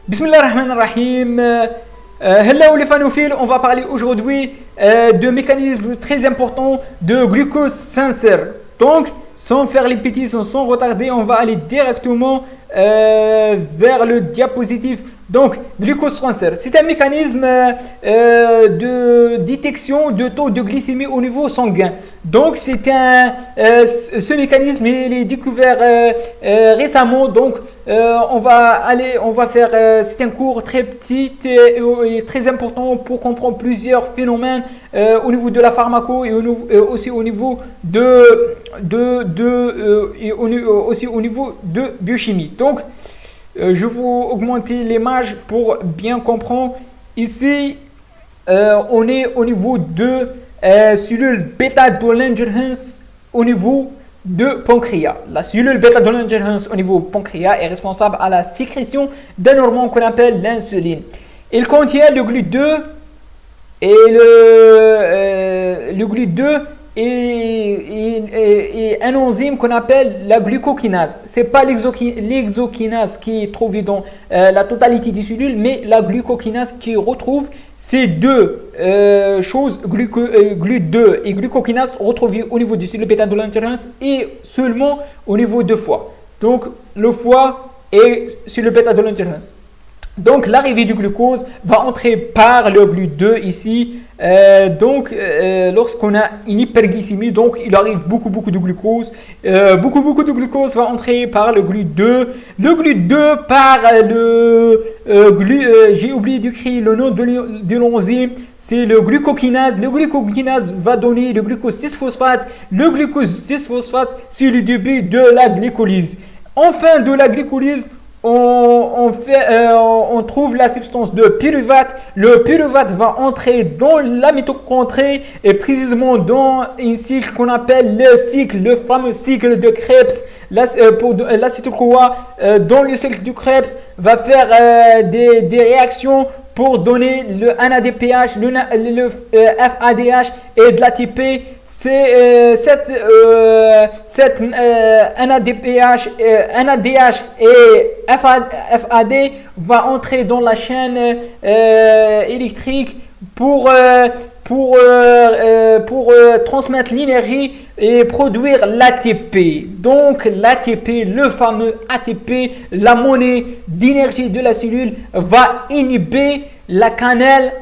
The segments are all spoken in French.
Bismillahirrahmanirrahim. Hello les phanophiles, on va parler aujourd'hui de mécanismes très importants de glucose sincère. Donc, sans faire les pétitions, sans retarder, on va aller directement vers le diapositive. Donc, glucose sincère, c'est un mécanisme de détection de taux de glycémie au niveau sanguin. Donc, ce mécanisme il est découvert récemment. Donc, on va faire. C'est un cours très petit et très important pour comprendre plusieurs phénomènes au niveau de la pharmaco et aussi au niveau aussi au niveau de biochimie. Donc, je vais vous augmenter l'image pour bien comprendre. Ici, on est au niveau de cellule bêta-2-Langerhans au niveau de pancréas. La cellule bêta-2-Langerhans au niveau pancréas est responsable à la sécrétion d'un hormone qu'on appelle l'insuline. Il contient le GLUT2 et le GLUT2 et un enzyme qu'on appelle la glucokinase. Ce n'est pas l'exokinase qui est trouvée dans la totalité des cellules, mais la glucokinase qui retrouve ces deux choses, GLUT2 et glucokinase, retrouvées au niveau du cellules bêta-2-Langerhans et seulement au niveau du foie. Donc, le foie est sur le bêta-2-Langerhans. Donc, l'arrivée du glucose va entrer par le GLUT2 ici. Lorsqu'on a une hyperglycémie, donc il arrive beaucoup de glucose. Beaucoup de glucose va entrer par le GLUT2. Le GLUT2 par j'ai oublié d'écrire le nom de l'enzyme. C'est le glucokinase. Le glucokinase va donner le glucose 6-phosphate. Le glucose 6-phosphate, c'est le début de la glycolyse. En fin de la glycolyse, on trouve la substance de pyruvate. Le pyruvate va entrer dans la mitochondrie et précisément dans un cycle qu'on appelle le fameux cycle de Krebs. L'acétyl-CoA dans le cycle de Krebs va faire des réactions pour donner le NADPH, le FADH et de l'ATP. Cette NADPH, NADH et FAD va entrer dans la chaîne électrique pour transmettre l'énergie et produire l'ATP. Donc l'ATP, le fameux ATP, la monnaie d'énergie de la cellule, va inhiber la canal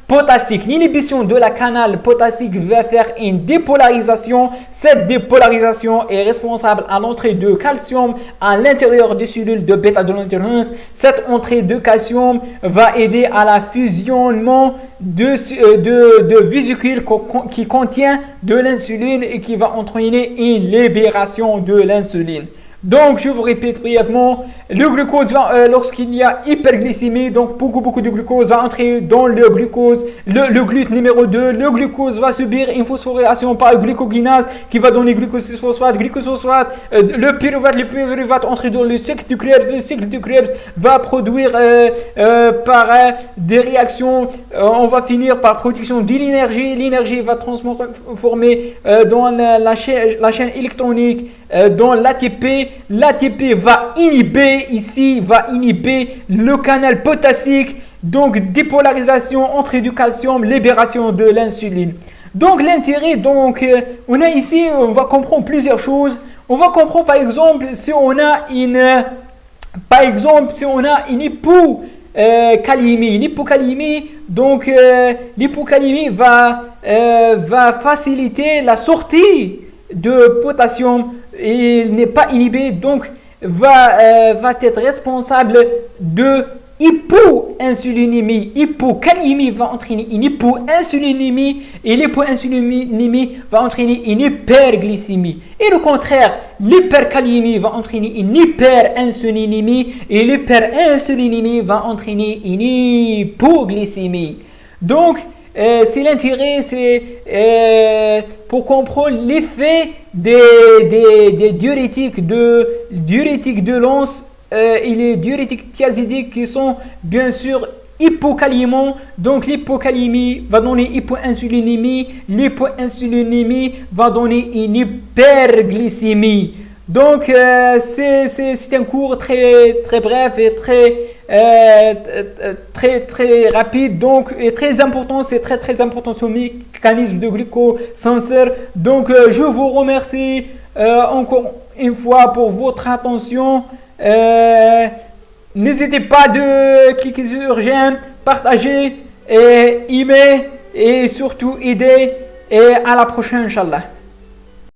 potassique. L'inhibition de la canal potassique va faire une dépolarisation. Cette dépolarisation est responsable à l'entrée de calcium à l'intérieur des cellules de bêta-2-Langerhans. Cette entrée de calcium va aider à la fusionnement de vésicules qui contient de l'insuline et qui va entraîner une libération de l'insuline. Donc, je vous répète brièvement, le glucose va, lorsqu'il y a hyperglycémie, donc beaucoup de glucose va entrer dans le glucose, le GLUT numéro 2, le glucose va subir une phosphorylation par glucokinase qui va donner glucose 6-phosphate, le pyruvate entrer dans le cycle du Krebs va produire par des réactions, on va finir par production de l'énergie va transformer dans la chaîne électronique, dans l'ATP. L'ATP va inhiber le canal potassique, donc dépolarisation, entrée du calcium, libération de l'insuline. Donc l'intérêt, on a ici, on va comprendre plusieurs choses. On va comprendre par exemple si on a une hypocalémie, donc l'hypocalémie va faciliter la sortie de potassium. Il n'est pas inhibé, donc va être responsable de hypoinsulinémie. Hypocalémie va entraîner une hypoinsulinémie et l'hypoinsulinémie va entraîner une hyperglycémie. Et le contraire, l'hypercalémie va entraîner une hyperinsulinémie et l'hyperinsulinémie va entraîner une hypoglycémie. Donc, c'est l'intérêt, c'est pour comprendre l'effet des diurétiques de Lens et les diurétiques thiazidiques qui sont bien sûr hypocalémie. Donc l'hypocalémie va donner hypoinsulinémie, l'hypoinsulinémie va donner une hyperglycémie. Donc, c'est un cours très, très bref et très rapide. Donc, et très important, c'est très, très important ce mécanisme de glucosenseur. Donc, je vous remercie encore une fois pour votre attention. N'hésitez pas de cliquer sur j'aime, partager, et aimer et surtout aider. Et à la prochaine, Inch'Allah.